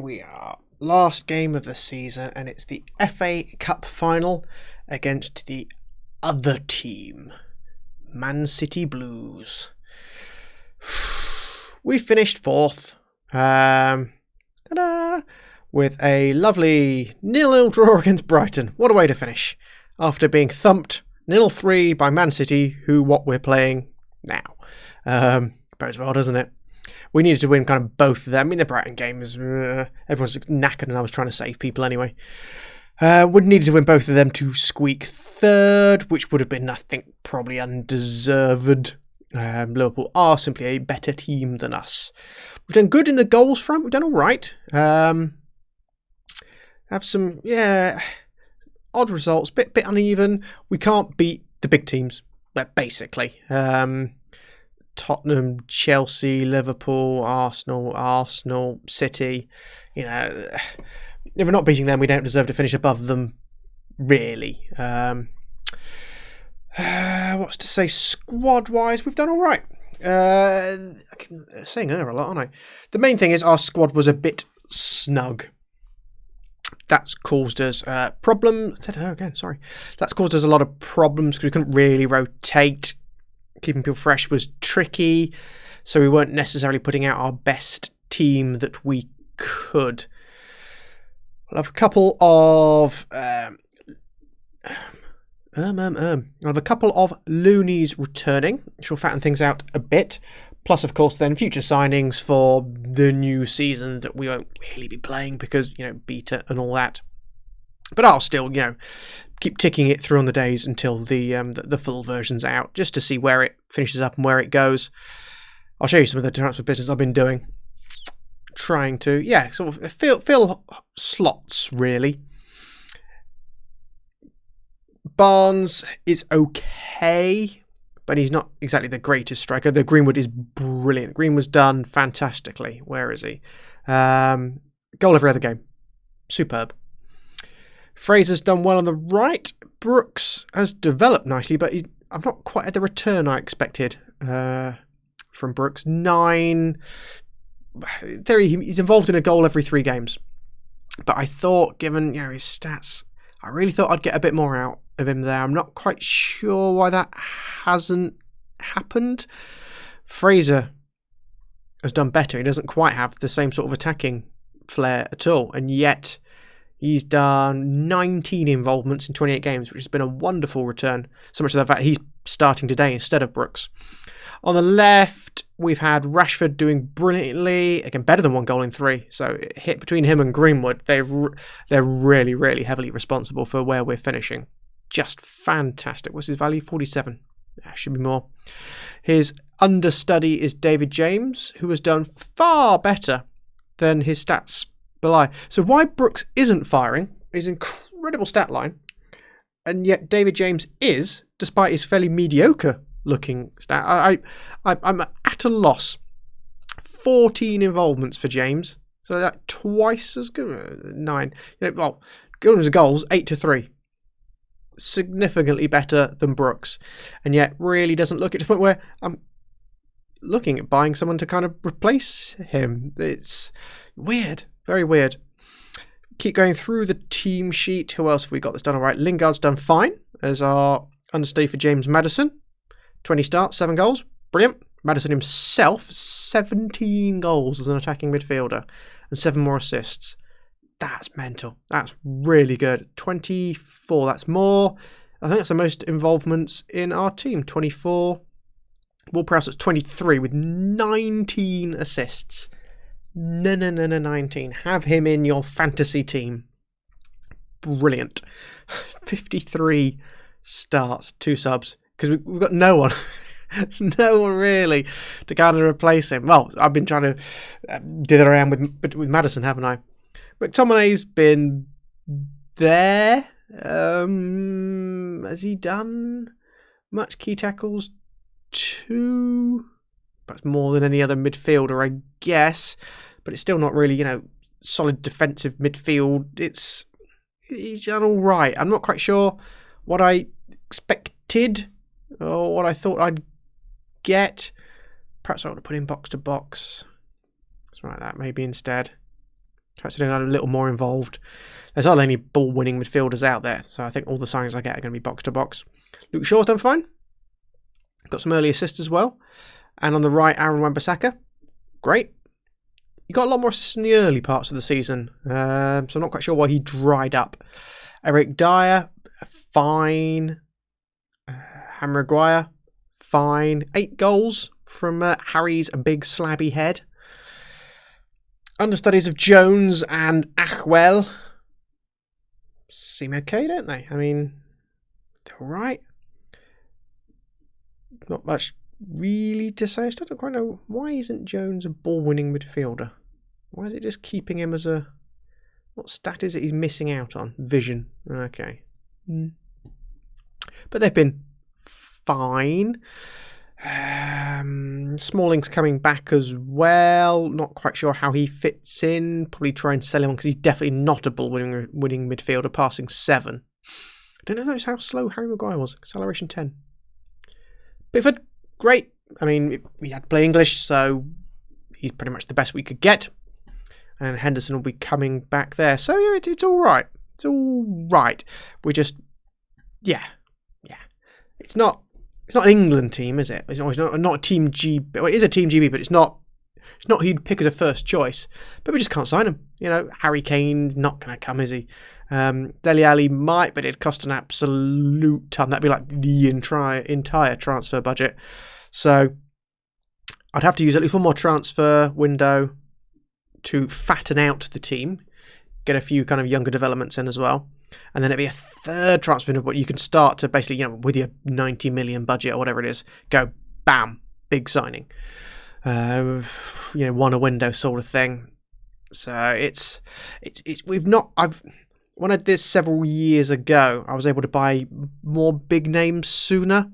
we are. Last game of the season, and it's the FA Cup final against the other team, Man City Blues. We finished 4th, with a lovely 0-0 draw against Brighton. What a way to finish, after being thumped 0-3 by Man City, what we're playing now. Bodes well, doesn't it? We needed to win kind of both of them. I mean, the Brighton game is... everyone's knackered, and I was trying to save people anyway. We needed to win both of them to squeak 3rd, which would have been, I think, probably undeserved. Liverpool are simply a better team than us. We've done good in the goals front. We've done all right. Have some, odd results. Bit uneven. We can't beat the big teams, basically. Tottenham, Chelsea, Liverpool, Arsenal, City. If we're not beating them, we don't deserve to finish above them, really. What's to say, squad-wise, we've done all right. I'm saying there a lot, aren't I? The main thing is our squad was a bit snug. That's caused us problems. That's caused us a lot of problems because we couldn't really rotate. Keeping people fresh was tricky, so we weren't necessarily putting out our best team that we could. We'll have a couple of loonies returning, which will fatten things out a bit. Plus, of course, then future signings for the new season that we won't really be playing because, beta and all that. But I'll still, keep ticking it through on the days until the full version's out, just to see where it finishes up and where it goes. I'll show you some of the transfer business I've been doing. Trying to, sort of fill slots, really. Barnes is okay, but he's not exactly the greatest striker. The Greenwood is brilliant. Greenwood's done fantastically. Where is he? Goal every other game. Superb. Fraser's done well on the right. Brooks has developed nicely, but I'm not quite at the return I expected from Brooks. 9. He's involved in a goal every 3 games. But I thought, given his stats, I really thought I'd get a bit more out of him there. I'm not quite sure why that hasn't happened. Fraser has done better. He doesn't quite have the same sort of attacking flair at all, and yet he's done 19 involvements in 28 games, which has been a wonderful return. So much of the fact he's starting today instead of Brooks. On the left, we've had Rashford doing brilliantly, again better than 1 goal in 3. So hit between him and Greenwood, they're really, really heavily responsible for where we're finishing. Just fantastic. What's his value? 47. Should be more. His understudy is David James, who has done far better than his stats belie. So why Brooks isn't firing is incredible stat line, and yet David James is, despite his fairly mediocre looking stat. I'm at a loss. 14 involvements for James, so that twice as good. 9. Goals 8-3. Significantly better than Brooks, and yet really doesn't look at the point where I'm looking at buying someone to kind of replace him. It's weird, very weird. Keep going through the team sheet. Who else have we got that's done all right? Lingard's done fine as our understudy for James Maddison. 20 starts, 7 goals. Brilliant. Maddison himself, 17 goals as an attacking midfielder and 7 more assists. That's mental. That's really good. 24, that's more. I think that's the most involvements in our team. 24. Ward-Prowse at 23 with 19 assists. No, 19. Have him in your fantasy team. Brilliant. 53 starts, 2 subs. Because we've got no one. No one really to kind of replace him. Well, I've been trying to dither around with Maddison, haven't I? McTominay's been there. Has he done much key tackles? 2. Perhaps more than any other midfielder, I guess. But it's still not really, solid defensive midfield. He's done all right. I'm not quite sure what I expected or what I thought I'd get. Perhaps I want to put him box to box. Something like that, maybe instead. Perhaps they're a little more involved. There's hardly any ball-winning midfielders out there, so I think all the signings I get are going to be box-to-box. Luke Shaw's done fine. Got some early assists as well. And on the right, Aaron Wan-Bissaka. Great. He got a lot more assists in the early parts of the season, so I'm not quite sure why he dried up. Eric Dyer, fine. Harry Maguire, fine. 8 goals from Harry's big slabby head. Understudies of Jones and Achwell seem okay, don't they? I mean, they're all right. Not much really to say. I still don't quite know, why isn't Jones a ball-winning midfielder? Why is it just keeping him as a... What stat is it he's missing out on? Vision. Okay. But they've been fine. Smalling's coming back as well. Not quite sure how he fits in. Probably try and sell him on because he's definitely not a ball-winning midfielder, passing 7. I don't know how slow Harry Maguire was. Acceleration 10. Bifford, great. I mean, we had to play English, so he's pretty much the best we could get. And Henderson will be coming back there. So, yeah, it's all right. It's all right. We just... Yeah. It's not an England team, is it? It's not a Team GB. Well, it is a Team GB, but it's not who you'd pick as a first choice. But we just can't sign him. You know, Harry Kane's not going to come, is he? Dele Alli might, but it'd cost an absolute ton. That'd be like the entire transfer budget. So I'd have to use at least one more transfer window to fatten out the team, get a few kind of younger developments in as well. And then it'd be a third transfer window, but you can start to basically, you know, with your 90 million budget or whatever it is, go bam, big signing. You know, one a window sort of thing. So when I did this several years ago, I was able to buy more big names sooner.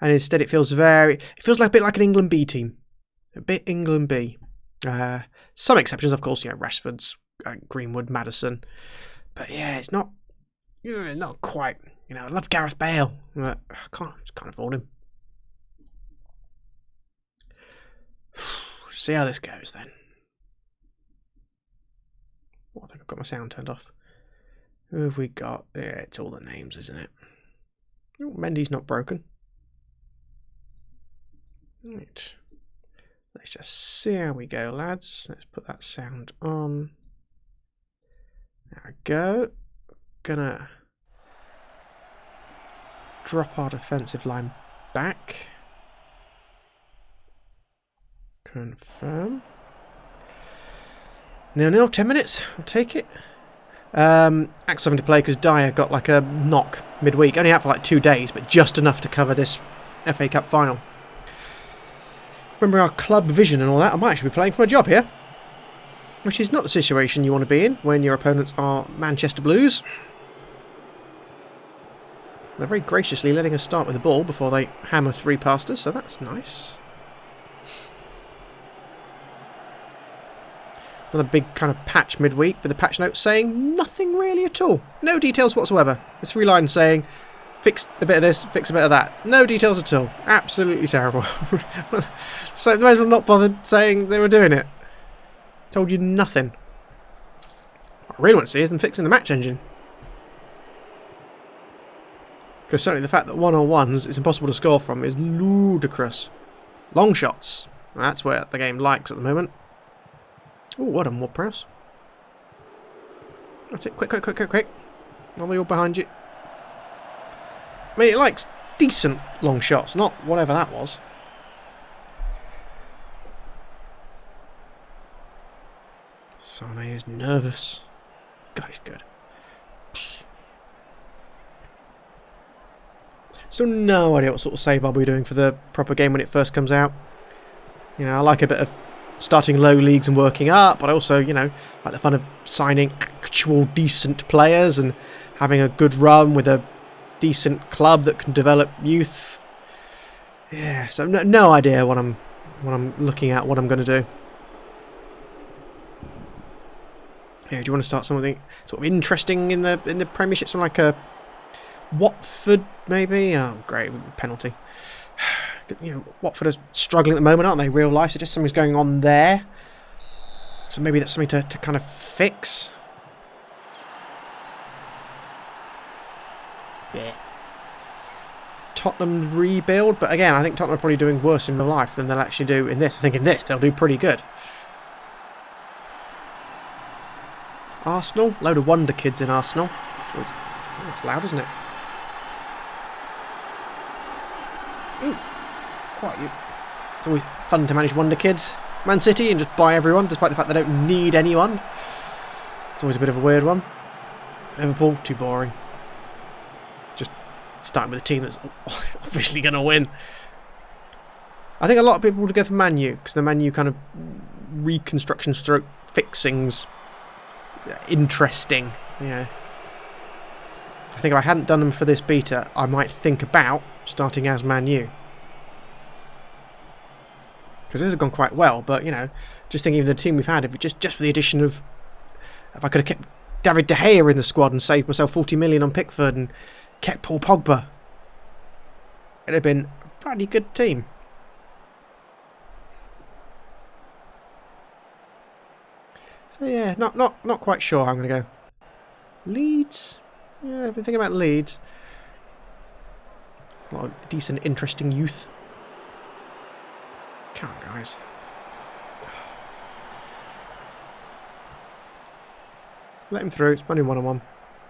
And instead it feels like a bit like an England B team. A bit England B. Some exceptions, of course, you know, Rashford's, Greenwood, Maddison. But yeah, it's not quite. You know, I love Gareth Bale. I can't afford him. See how this goes then. I think I've got my sound turned off. Who have we got? Yeah, it's all the names, isn't it? Oh, Mendy's not broken. Right. Let's just see how we go, lads. Let's put that sound on. There we go. Gonna drop our defensive line back. Confirm. 0-0, 10 minutes. I'll take it. Axel having to play because Dyer got like a knock midweek. Only out for like 2 days, but just enough to cover this FA Cup final. Remember our club vision and all that. I might actually be playing for a job here, which is not the situation you want to be in when your opponents are Manchester Blues. They're very graciously letting us start with the ball before they hammer 3 past us, so that's nice. Another big kind of patch midweek with the patch note saying nothing really at all. No details whatsoever. The 3 lines saying, fix a bit of this, fix a bit of that. No details at all. Absolutely terrible. So they might as well not bothered saying they were doing it. Told you nothing. What I really want to see is them fixing the match engine. Because certainly the fact that one-on-ones it's impossible to score from is ludicrous. Long shots. That's what the game likes at the moment. Oh, what a more press. That's it. Quick. While they're all behind you. I mean, it likes decent long shots, not whatever that was. Sane is nervous. God, he's good. So no idea what sort of save I'll be doing for the proper game when it first comes out. You know, I like a bit of starting low leagues and working up, but also, you know, like the fun of signing actual decent players and having a good run with a decent club that can develop youth. Yeah, so no idea what I'm looking at, what I'm going to do. Yeah, do you want to start something sort of interesting in the Premiership, something like a Watford maybe? Oh, great, penalty. You know, Watford are struggling at the moment, aren't they? Real life, so just something's going on there. So maybe that's something to kind of fix. Yeah. Tottenham rebuild, but again, I think Tottenham are probably doing worse in real life than they'll actually do in this. I think in this, they'll do pretty good. Arsenal, load of wonder kids in Arsenal. Oh, it's loud, isn't it? Ooh, quite. It's always fun to manage wonder kids. Man City and just buy everyone, despite the fact they don't need anyone. It's always a bit of a weird one. Liverpool, too boring. Just starting with a team that's obviously going to win. I think a lot of people would go for Man U, because the Man U kind of reconstruction stroke fixings interesting. Yeah. I think if I hadn't done them for this beta, I might think about starting as Man U. Because this has gone quite well, but, you know, just thinking of the team we've had, if just for the addition of... If I could have kept David De Gea in the squad and saved myself 40 million on Pickford and kept Paul Pogba, it'd have been a pretty good team. So, yeah, not quite sure how I'm going to go. Leeds? Yeah, I've been thinking about Leeds. A lot of decent, interesting youth. Come on, guys. Let him through. It's only 1-on-1.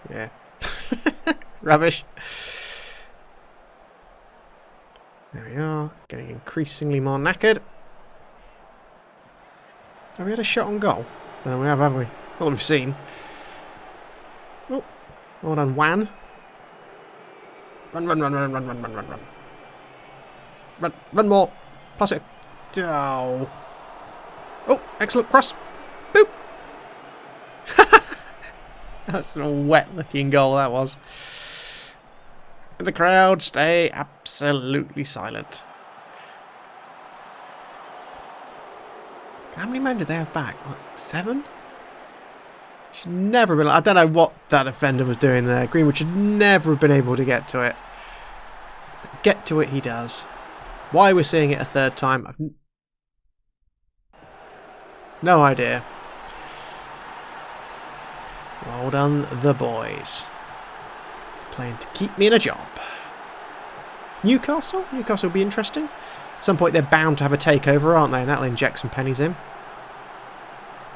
Yeah. Rubbish. There we are. Getting increasingly more knackered. Have we had a shot on goal? No, we have, haven't we? Not that we've seen. Oh. Well done, Wan. Run. Run more. Pass it. Oh. Oh, excellent cross. Boop. That's a wet looking goal, that was. And the crowd stay absolutely silent. How many men did they have back? What, 7? Should never have been. I don't know what that defender was doing there. Greenwood should never have been able to get to it. Get to it he does. Why we're seeing it a third time, I've no idea. Well done, the boys. Playing to keep me in a job. Newcastle? Newcastle will be interesting. At some point they're bound to have a takeover, aren't they? And that'll inject some pennies in.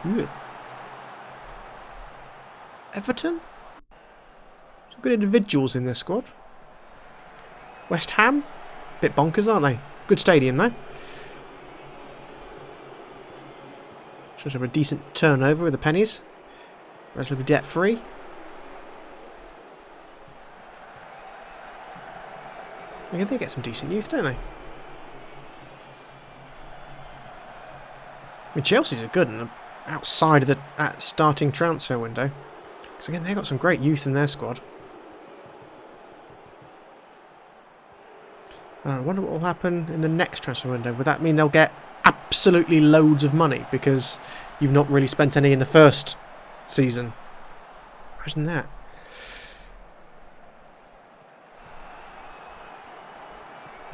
Ooh. Everton? Some good individuals in their squad. West Ham? Bit bonkers, aren't they? Good stadium, though. Should have a decent turnover with the pennies. Relatively debt-free. I think they get some decent youth, don't they? I mean, Chelsea's are good and outside of the starting transfer window. Because again, they've got some great youth in their squad. I wonder what will happen in the next transfer window. Would that mean they'll get absolutely loads of money because you've not really spent any in the first season? Imagine that.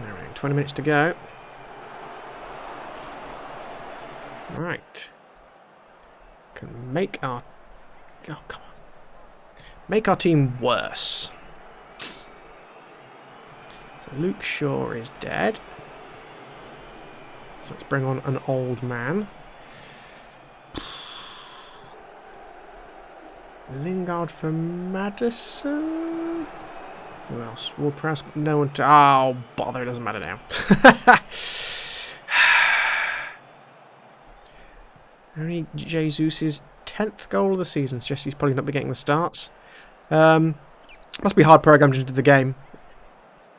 Alright, 20 minutes to go. Right. Can make our... Oh, come on. Make our team worse. So Luke Shaw is dead. So let's bring on an old man. Lingard for Maddison. Who else? Ward-Prowse. No one to... Oh, bother. It doesn't matter now. Only Jesus' 10th goal of the season. Suggests he's probably not be getting the starts. Must be hard programmed into the game.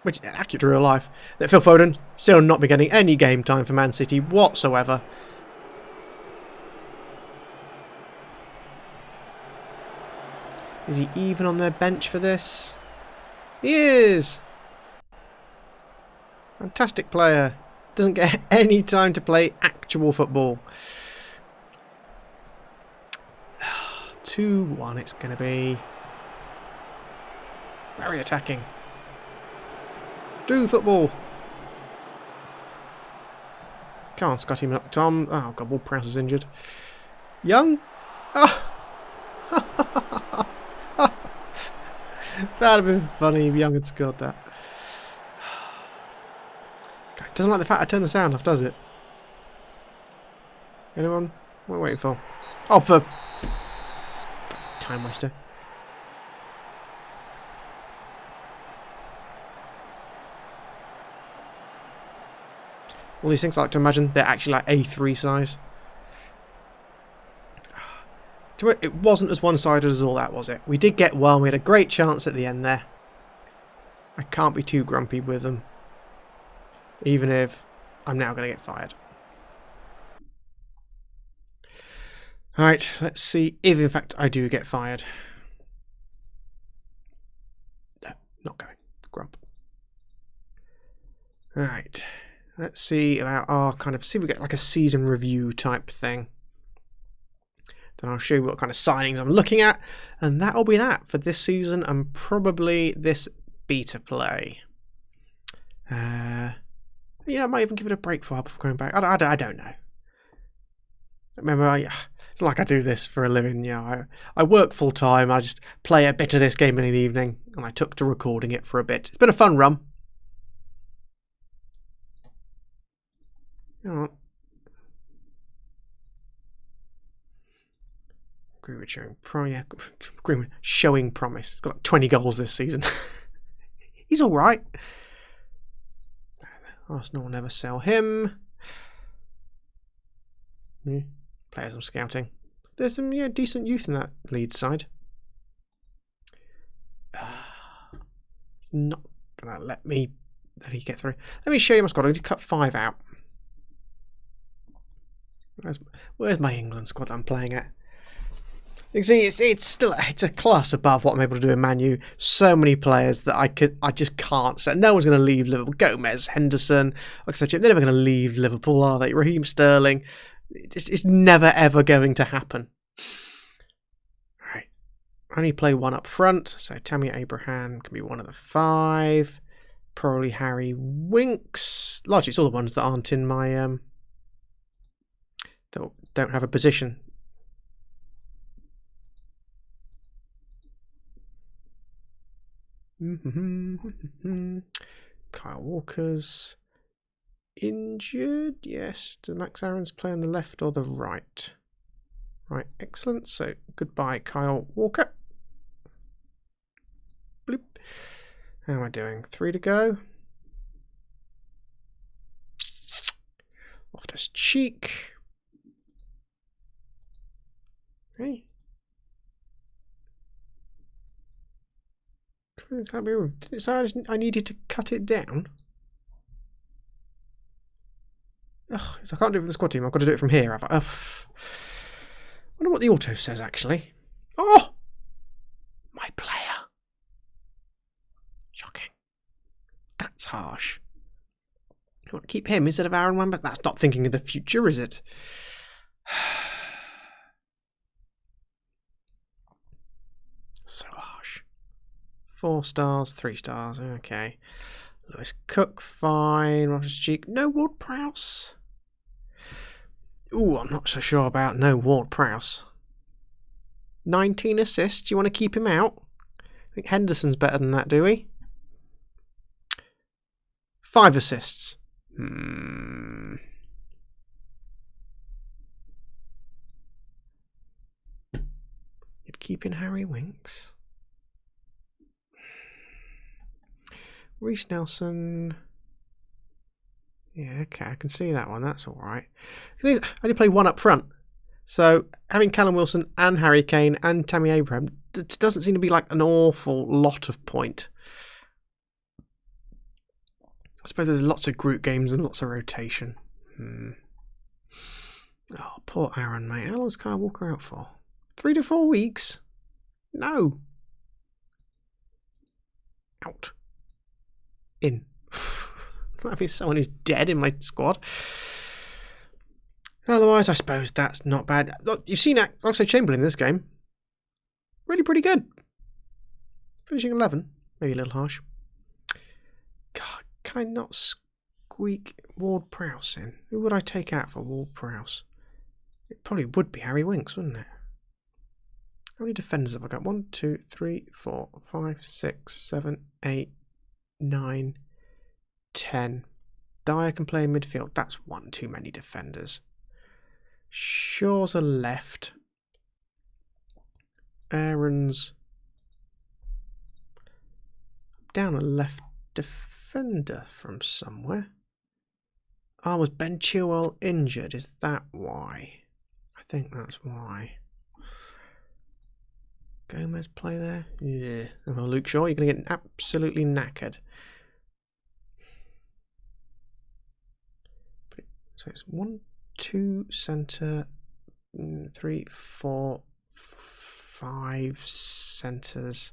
Which is accurate to real life. That Phil Foden still not be getting any game time for Man City whatsoever. Is he even on their bench for this? He is! Fantastic player. Doesn't get any time to play actual football. 2-1 it's going to be. Very attacking. Do football. Come on, Scotty McTom. Oh god, Ward-Prowse is injured. Young? Oh. That'd have been funny if Young had scored that. Doesn't like the fact I turned the sound off, does it? Anyone? What are we waiting for? Oh, for... time waster. All these things I like to imagine, they're actually like A3 size. It wasn't as one-sided as all that, was it? We did get one. We had a great chance at the end there. I can't be too grumpy with them. Even if I'm now going to get fired. Alright, let's see if in fact I do get fired. No, not going. Grump. Alright. Let's see about our see if we get like a season review type thing. Then I'll show you what kind of signings I'm looking at. And that'll be that for this season and probably this beta play. I might even give it a break for before going back. I don't know. Remember, it's like I do this for a living. I work full time. I just play a bit of this game in the evening, and I took to recording it for a bit. It's been a fun run. Greenwood showing promise. He's got like 20 goals this season. He's all right. Arsenal will never sell him. Players I'm scouting. There's some decent youth in that Leeds side. Not gonna let me get through. Let me show you my squad. I need to cut 5 out. Where's my England squad that I'm playing at? You can see it's a class above what I'm able to do in Man U. So many players that I just can't set. No one's going to leave Liverpool. Gomez, Henderson, like I said, they're never going to leave Liverpool, are they? Raheem Sterling. It's never ever going to happen. Right. I only play one up front, so Tammy Abraham can be one of the 5. Probably Harry Winks. Largely it's all the ones that aren't in my that don't have a position. Kyle Walker's injured. Yes. Does Max Aaron's play on the left or the right? Right. Excellent. So goodbye, Kyle Walker. Bloop. How am I doing? 3 to go. Loftus-Cheek. Hey. Can't be wrong. Didn't it say I needed to cut it down? Ugh, so I can't do it with the squad team. I've got to do it from here, have I? Wonder what the auto says, actually. Oh! My player. Shocking. That's harsh. You want to keep him instead of Aaron Wan, but that's not thinking of the future, is it? So harsh. 4 stars, 3 stars. Okay. Lewis Cook, fine. Loftus-Cheek. No Ward-Prowse. Ooh, I'm not so sure about no Ward-Prowse. 19 assists. Do you want to keep him out? I think Henderson's better than that, do we? 5 assists. You'd keep in Harry Winks. Reece Nelson. Yeah, okay, I can see that one. That's all right. I only play one up front. So having Callum Wilson and Harry Kane and Tammy Abraham doesn't seem to be like an awful lot of point. I suppose there's lots of group games and lots of rotation. Oh, poor Aaron, mate. How long's Kyle Walker out for? 3 to 4 weeks? No. Out. In. Might be someone who's dead in my squad. Otherwise, I suppose that's not bad. Look, you've seen Oxlade-Chamberlain in this game. Really pretty good. Finishing 11. Maybe a little harsh. God, can I not squeak Ward-Prowse in? Who would I take out for Ward-Prowse? It probably would be Harry Winks, wouldn't it? How many defenders have I got? 1, 2, 3, 4, 5, 6, 7, 8, 9, 10. Dyer can play in midfield. That's one too many defenders. Shaw's a left. Aaron's down a left defender from somewhere. Oh, was Ben Chilwell injured? Is that why? I think that's why. Gomez play there? Yeah. Well, Luke Shaw, you're going to get absolutely knackered. So it's 1, 2 centre, 3, 4, 5 centres.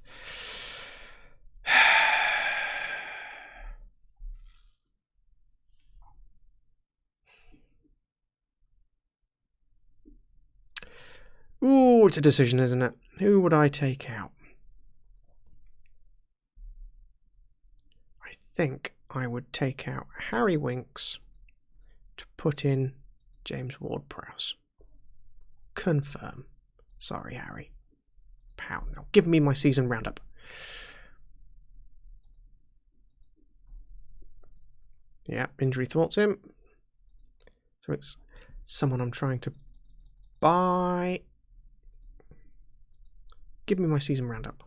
Ooh, it's a decision, isn't it? Who would I take out? I think I would take out Harry Winks to put in James Ward-Prowse. Confirm. Sorry, Harry. Pow. Now give me my season roundup. Yeah, injury thwarts him. So it's someone I'm trying to buy. Give me my season roundup.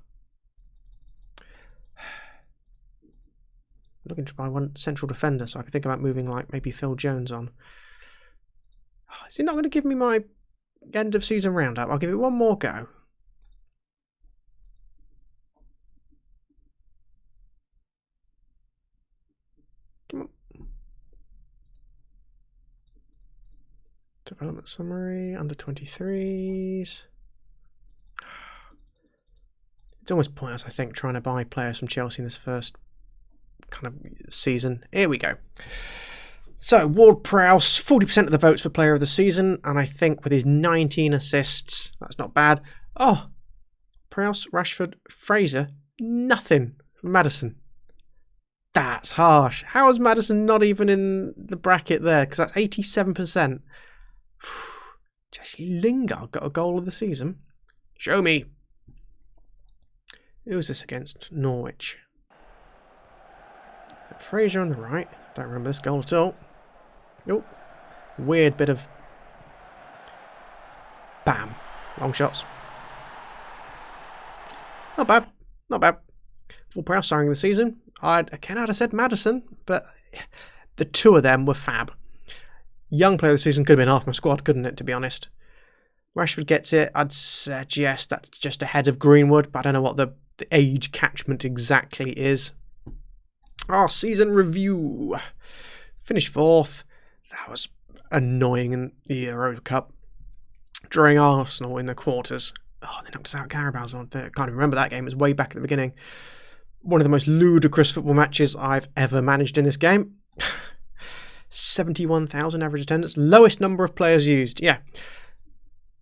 I'm looking to buy one central defender, so I can think about moving like maybe Phil Jones on. Is it not going to give me my end of season roundup? I'll give it one more go. Come on. Development summary, under 23s. It's almost pointless, I think, trying to buy players from Chelsea in this first kind of season. Here we go. So, Ward-Prowse, 40% of the votes for player of the season, and I think with his 19 assists, that's not bad. Oh, Prowse, Rashford, Fraser, nothing from Maddison. That's harsh. How is Maddison not even in the bracket there? Because that's 87%. Jesse Lingard got a goal of the season. Show me. Who was this against? Norwich. Fraser on the right. Don't remember this goal at all. Oh, weird bit of... Bam. Long shots. Not bad. Not bad. Full Prowse starting the season. I'd have said Maddison, but the two of them were fab. Young player of the season could have been half my squad, couldn't it, to be honest? Rashford gets it. I'd suggest that's just ahead of Greenwood, but I don't know what the age catchment exactly is. Our season review. Finished 4th. That was annoying in the Euro Cup. Drawing Arsenal in the quarters. Oh, they knocked us out Carabao's one. I can't even remember that game. It was way back at the beginning. One of the most ludicrous football matches I've ever managed in this game. 71,000 average attendance. Lowest number of players used. Yeah.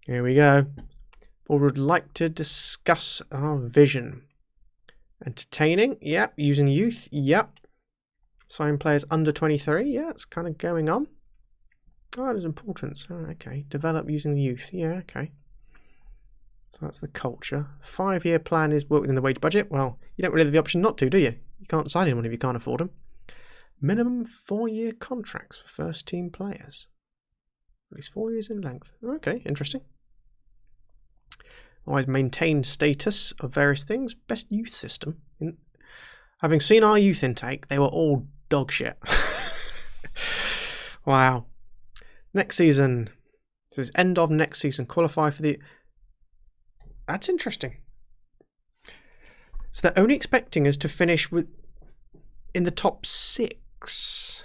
Here we go. We would like to discuss our vision. Entertaining. Yep. Using youth. Yep. Sign players under 23. Yeah, it's kind of going on. Oh, there's importance. Oh, okay. Develop using the youth. Yeah, okay. So that's the culture. 5-year plan is work within the wage budget. Well, you don't really have the option not to, do you? You can't sign anyone if you can't afford them. Minimum 4-year contracts for first team players. At least 4 years in length. Okay, interesting. Always maintained status of various things. Best youth system. Having seen our youth intake, they were all dog shit. Wow. Next season. So it's end of next season. Qualify for the... That's interesting. So they're only expecting us to finish in the top 6.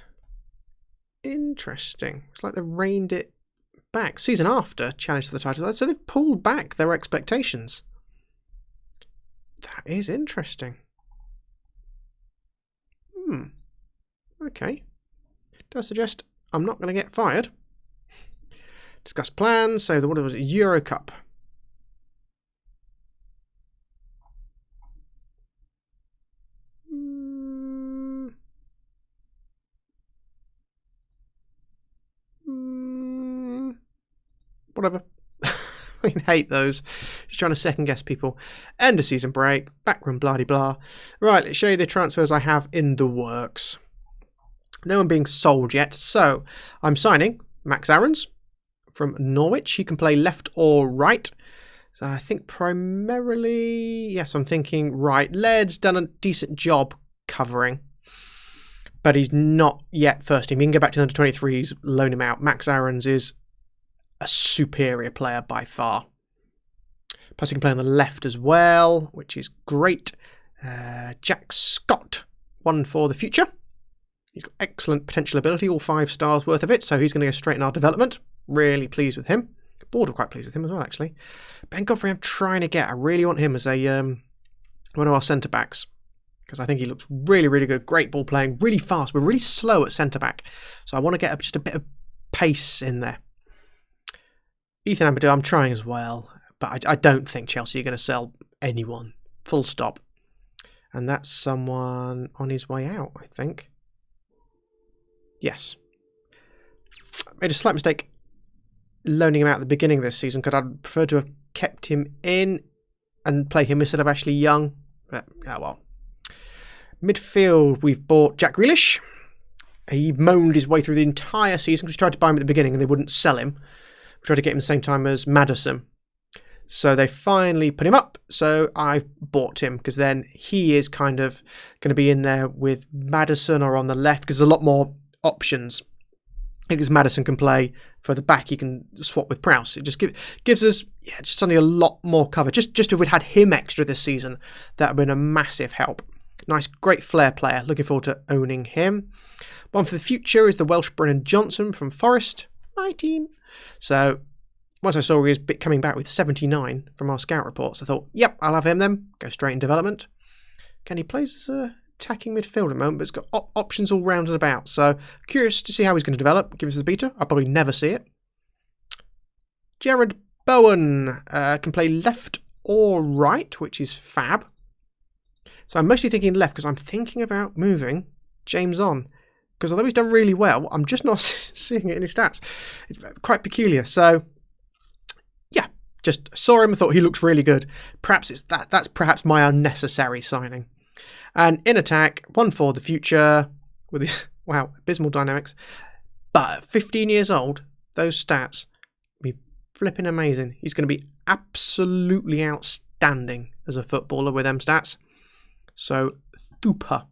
Interesting. It's like they reined it back. Season after, challenge for the title. So they've pulled back their expectations. That is interesting. Okay. Does suggest I'm not going to get fired. Discuss plans. So what was it? Euro Cup. What whatever. I hate those. Just trying to second guess people. End of season break. Backroom blah blah. Right, let's show you the transfers I have in the works. No one being sold yet. So I'm signing Max Aarons from Norwich. He can play left or right. So I think primarily, yes, I'm thinking right. Laird's done a decent job covering, but he's not yet first team. He can go back to the under-23s, loan him out. Max Aarons is a superior player by far. Plus he can play on the left as well, which is great. Jack Scott, one for the future. He's got excellent potential ability, all 5 stars worth of it, so he's going to go straight in our development. Really pleased with him. Board are quite pleased with him as well, actually. Ben Godfrey I'm trying to get. I really want him as a one of our centre-backs, because I think he looks really, really good. Great ball playing, really fast. We're really slow at centre-back, so I want to get just a bit of pace in there. Ethan Amadou I'm trying as well, but I don't think Chelsea are going to sell anyone. Full stop. And that's someone on his way out, I think. Yes. Made a slight mistake loaning him out at the beginning of this season, because I'd prefer to have kept him in and play him instead of Ashley Young. But, oh well. Midfield, we've bought Jack Grealish. He moaned his way through the entire season because we tried to buy him at the beginning and they wouldn't sell him. We tried to get him the same time as Maddison. So they finally put him up. So I've bought him because then he is kind of going to be in there with Maddison or on the left, because there's a lot more options. Because Maddison can play for the back, he can swap with Prowse. It just gives us just suddenly a lot more cover. Just if we'd had him extra this season, that would have been a massive help. Nice, great flair player. Looking forward to owning him. One for the future is the Welsh Brennan Johnson from Forest, my team. So once I saw he was coming back with 79 from our scout reports, I thought, yep, I'll have him then. Go straight in development. Can he plays as a attacking midfield at the moment, but it's got options all rounded about. So curious to see how he's going to develop. Give us the beta. I'll probably never see it. Jared Bowen can play left or right, which is fab. So I'm mostly thinking left because I'm thinking about moving James on. Because although he's done really well, I'm just not seeing it in his stats. It's quite peculiar. So yeah, just saw him and thought he looks really good. Perhaps it's that's perhaps my unnecessary signing. And in attack, one for the future with his, wow, abysmal dynamics. But at 15 years old, those stats be flipping amazing. He's going to be absolutely outstanding as a footballer with them stats. So, super.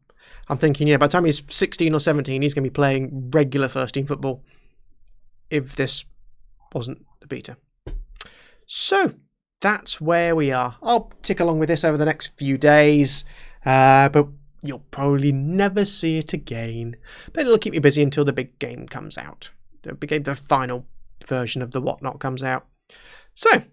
I'm thinking, by the time he's 16 or 17, he's going to be playing regular first team football if this wasn't the beta. So, that's where we are. I'll tick along with this over the next few days. But you'll probably never see it again. But it'll keep me busy until the big game comes out. The final version of the Whatnot comes out. So,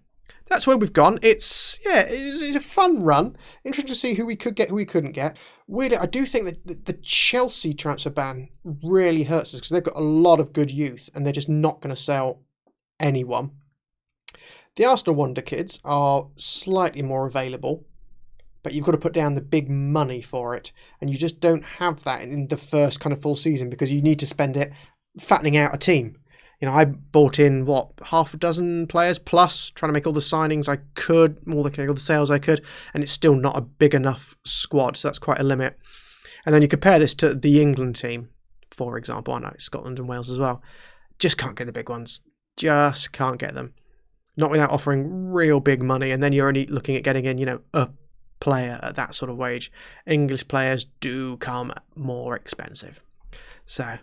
that's where we've gone. It's a fun run. Interesting to see who we could get, who we couldn't get. Weirdly, I do think that the Chelsea transfer ban really hurts us because they've got a lot of good youth and they're just not going to sell anyone. The Arsenal Wonder Kids are slightly more available, but you've got to put down the big money for it, and you just don't have that in the first kind of full season because you need to spend it fattening out a team. I bought in, half a dozen players plus, trying to make all the signings I could, all the sales I could, and it's still not a big enough squad, so that's quite a limit. And then you compare this to the England team, for example. I know Scotland and Wales as well. Just can't get the big ones. Just can't get them. Not without offering real big money, and then you're only looking at getting in, a player at that sort of wage. English players do come more expensive. So,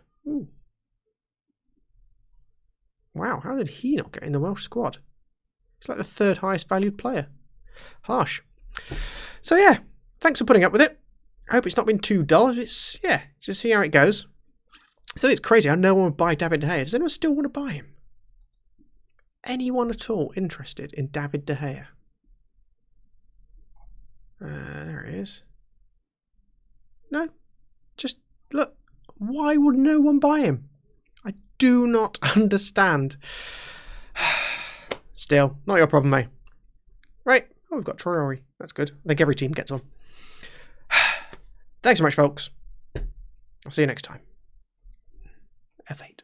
wow, how did he not get in the Welsh squad? He's like the third highest valued player. Harsh. So yeah, thanks for putting up with it. I hope it's not been too dull. Just see how it goes. So it's crazy. No one would buy David De Gea. Does anyone still want to buy him? Anyone at all interested in David De Gea? There it is. No? Just look. Why would no one buy him? I do not understand. Still, not your problem, mate. Right. Oh, we've got Traore. That's good. I think every team gets one. Thanks so much, folks. I'll see you next time. F8.